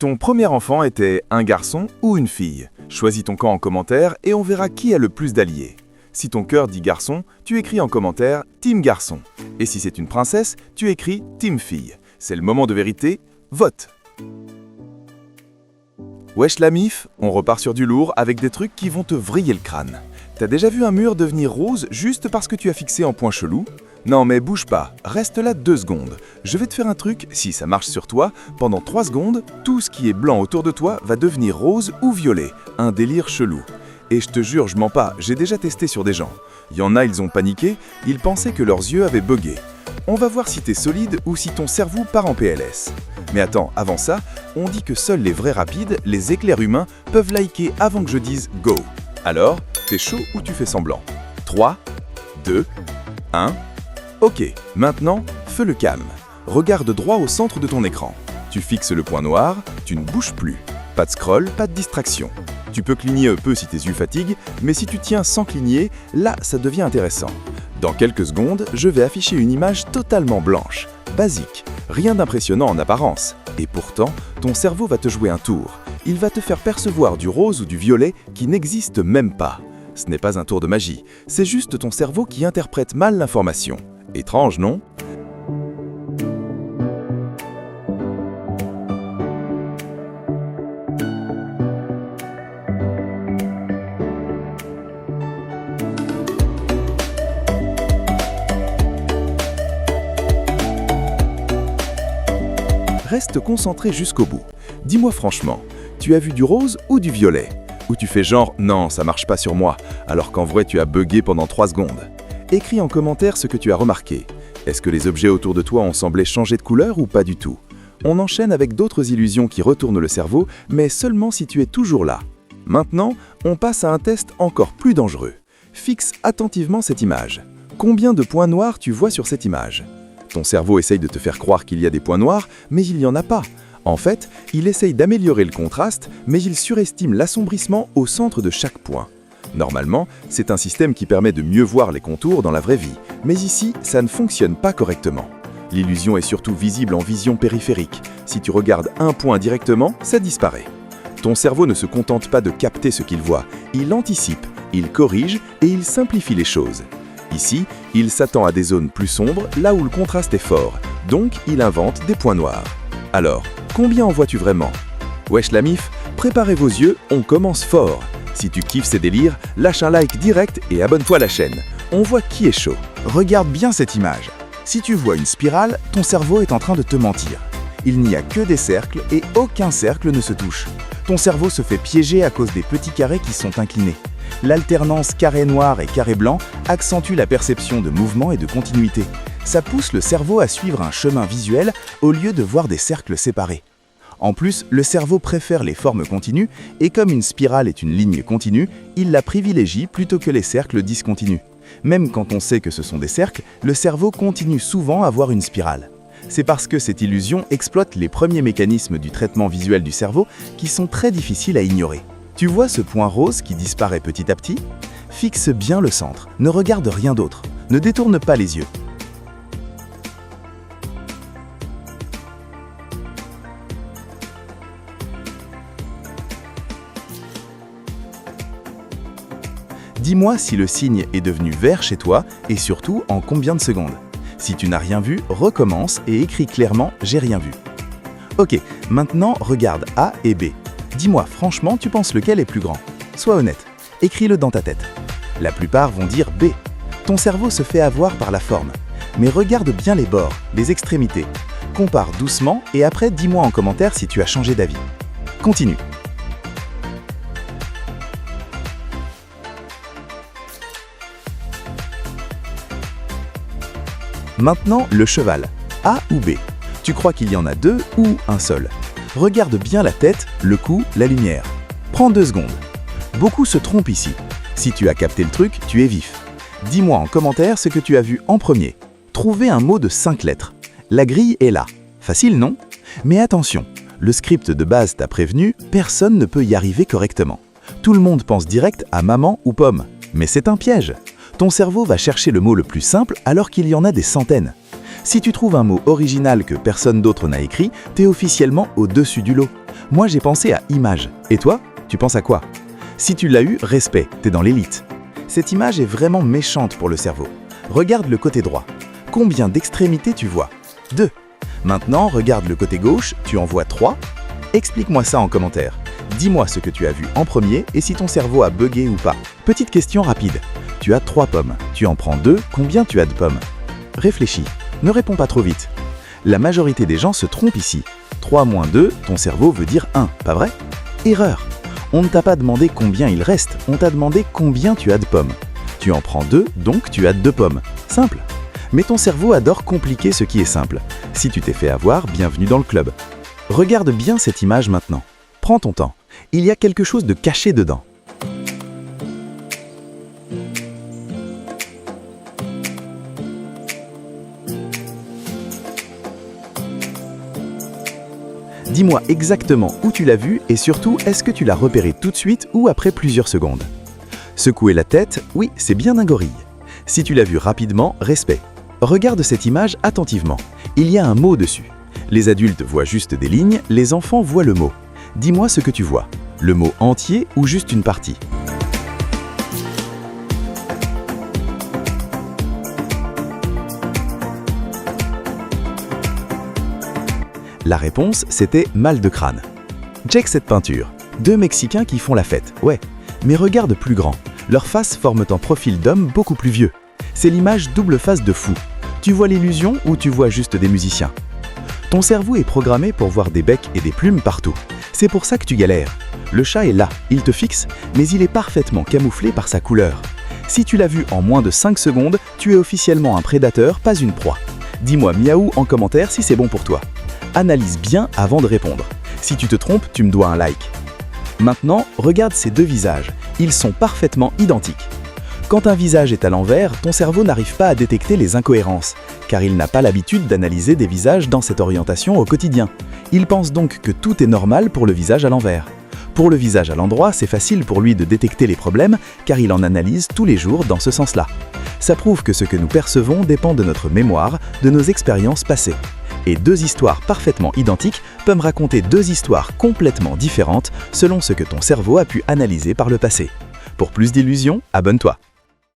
Ton premier enfant était un garçon ou une fille? Choisis ton camp en commentaire et on verra qui a le plus d'alliés. Si ton cœur dit garçon, tu écris en commentaire Team Garçon. Et si c'est une princesse, tu écris Team Fille. C'est le moment de vérité, vote! Wesh la mif, on repart sur du lourd avec des trucs qui vont te vriller le crâne. T'as déjà vu un mur devenir rose juste parce que tu as fixé en point chelou? Non mais bouge pas, reste là 2 secondes. Je vais te faire un truc, si ça marche sur toi, pendant 3 secondes, tout ce qui est blanc autour de toi va devenir rose ou violet. Un délire chelou. Et je te jure, je mens pas, j'ai déjà testé sur des gens. Il y en a, ils ont paniqué, ils pensaient que leurs yeux avaient bugué. On va voir si t'es solide ou si ton cerveau part en PLS. Mais attends, avant ça, on dit que seuls les vrais rapides, les éclairs humains, peuvent liker avant que je dise go. Alors, t'es chaud ou tu fais semblant? 3, 2, 1... Ok, maintenant, fais le calme. Regarde droit au centre de ton écran. Tu fixes le point noir, tu ne bouges plus. Pas de scroll, pas de distraction. Tu peux cligner un peu si tes yeux fatiguent, mais si tu tiens sans cligner, là, ça devient intéressant. Dans quelques secondes, je vais afficher une image totalement blanche, basique, rien d'impressionnant en apparence. Et pourtant, ton cerveau va te jouer un tour. Il va te faire percevoir du rose ou du violet qui n'existe même pas. Ce n'est pas un tour de magie, c'est juste ton cerveau qui interprète mal l'information. Étrange, non? Reste concentré jusqu'au bout. Dis-moi franchement, tu as vu du rose ou du violet? Ou tu fais genre « non, ça marche pas sur moi », alors qu'en vrai tu as bugué pendant 3 secondes. Écris en commentaire ce que tu as remarqué. Est-ce que les objets autour de toi ont semblé changer de couleur ou pas du tout? On enchaîne avec d'autres illusions qui retournent le cerveau, mais seulement si tu es toujours là. Maintenant, on passe à un test encore plus dangereux. Fixe attentivement cette image. Combien de points noirs tu vois sur cette image? Ton cerveau essaye de te faire croire qu'il y a des points noirs, mais il n'y en a pas. En fait, il essaye d'améliorer le contraste, mais il surestime l'assombrissement au centre de chaque point. Normalement, c'est un système qui permet de mieux voir les contours dans la vraie vie, mais ici, ça ne fonctionne pas correctement. L'illusion est surtout visible en vision périphérique. Si tu regardes un point directement, ça disparaît. Ton cerveau ne se contente pas de capter ce qu'il voit, il anticipe, il corrige et il simplifie les choses. Ici, il s'attend à des zones plus sombres, là où le contraste est fort, donc il invente des points noirs. Alors, combien en vois-tu vraiment? Wesh la mif, préparez vos yeux, on commence fort. Si tu kiffes ces délires, lâche un like direct et abonne-toi à la chaîne. On voit qui est chaud. Regarde bien cette image. Si tu vois une spirale, ton cerveau est en train de te mentir. Il n'y a que des cercles et aucun cercle ne se touche. Ton cerveau se fait piéger à cause des petits carrés qui sont inclinés. L'alternance carré noir et carré blanc accentue la perception de mouvement et de continuité. Ça pousse le cerveau à suivre un chemin visuel au lieu de voir des cercles séparés. En plus, le cerveau préfère les formes continues et comme une spirale est une ligne continue, il la privilégie plutôt que les cercles discontinus. Même quand on sait que ce sont des cercles, le cerveau continue souvent à voir une spirale. C'est parce que cette illusion exploite les premiers mécanismes du traitement visuel du cerveau qui sont très difficiles à ignorer. Tu vois ce point rose qui disparaît petit à petit? Fixe bien le centre, ne regarde rien d'autre, ne détourne pas les yeux. Dis-moi si le signe est devenu vert chez toi et surtout en combien de secondes. Si tu n'as rien vu, recommence et écris clairement « j'ai rien vu ». Ok, maintenant regarde A et B. Dis-moi franchement, tu penses lequel est plus grand? Sois honnête, écris-le dans ta tête. La plupart vont dire B. Ton cerveau se fait avoir par la forme. Mais regarde bien les bords, les extrémités. Compare doucement et après dis-moi en commentaire si tu as changé d'avis. Continue. Maintenant, le cheval, A ou B. Tu crois qu'il y en a 2 ou un seul? Regarde bien la tête, le cou, la lumière. Prends 2 secondes. Beaucoup se trompent ici. Si tu as capté le truc, tu es vif. Dis-moi en commentaire ce que tu as vu en premier. Trouvez un mot de 5 lettres. La grille est là. Facile, non? Mais attention, le script de base t'a prévenu, personne ne peut y arriver correctement. Tout le monde pense direct à maman ou pomme. Mais c'est un piège. Ton cerveau va chercher le mot le plus simple alors qu'il y en a des centaines. Si tu trouves un mot original que personne d'autre n'a écrit, t'es officiellement au-dessus du lot. Moi, j'ai pensé à image. Et toi, tu penses à quoi? Si tu l'as eu, respect, t'es dans l'élite. Cette image est vraiment méchante pour le cerveau. Regarde le côté droit. Combien d'extrémités tu vois? 2. Maintenant, regarde le côté gauche, tu en vois 3. Explique-moi ça en commentaire. Dis-moi ce que tu as vu en premier et si ton cerveau a bugué ou pas. Petite question rapide. Tu as 3 pommes. Tu en prends 2, combien tu as de pommes? Réfléchis. Ne réponds pas trop vite. La majorité des gens se trompent ici. 3 moins 2, ton cerveau veut dire 1, pas vrai? Erreur. On ne t'a pas demandé combien il reste, on t'a demandé combien tu as de pommes. Tu en prends 2, donc tu as 2 pommes. Simple. Mais ton cerveau adore compliquer ce qui est simple. Si tu t'es fait avoir, bienvenue dans le club. Regarde bien cette image maintenant. Prends ton temps. Il y a quelque chose de caché dedans. Dis-moi exactement où tu l'as vu et surtout, est-ce que tu l'as repéré tout de suite ou après plusieurs secondes? Secouer la tête, oui, c'est bien un gorille. Si tu l'as vu rapidement, respect. Regarde cette image attentivement. Il y a un mot dessus. Les adultes voient juste des lignes, les enfants voient le mot. Dis-moi ce que tu vois. Le mot entier ou juste une partie? La réponse, c'était mal de crâne. Check cette peinture. 2 Mexicains qui font la fête, ouais. Mais regarde plus grand. Leurs faces forment un profil d'homme beaucoup plus vieux. C'est l'image double face de fou. Tu vois l'illusion ou tu vois juste des musiciens? Ton cerveau est programmé pour voir des becs et des plumes partout. C'est pour ça que tu galères. Le chat est là, il te fixe, mais il est parfaitement camouflé par sa couleur. Si tu l'as vu en moins de 5 secondes, tu es officiellement un prédateur, pas une proie. Dis-moi miaou en commentaire si c'est bon pour toi. Analyse bien avant de répondre. Si tu te trompes, tu me dois un like. Maintenant, regarde ces 2 visages. Ils sont parfaitement identiques. Quand un visage est à l'envers, ton cerveau n'arrive pas à détecter les incohérences, car il n'a pas l'habitude d'analyser des visages dans cette orientation au quotidien. Il pense donc que tout est normal pour le visage à l'envers. Pour le visage à l'endroit, c'est facile pour lui de détecter les problèmes, car il en analyse tous les jours dans ce sens-là. Ça prouve que ce que nous percevons dépend de notre mémoire, de nos expériences passées. Et 2 histoires parfaitement identiques peuvent raconter 2 histoires complètement différentes selon ce que ton cerveau a pu analyser par le passé. Pour plus d'illusions, abonne-toi.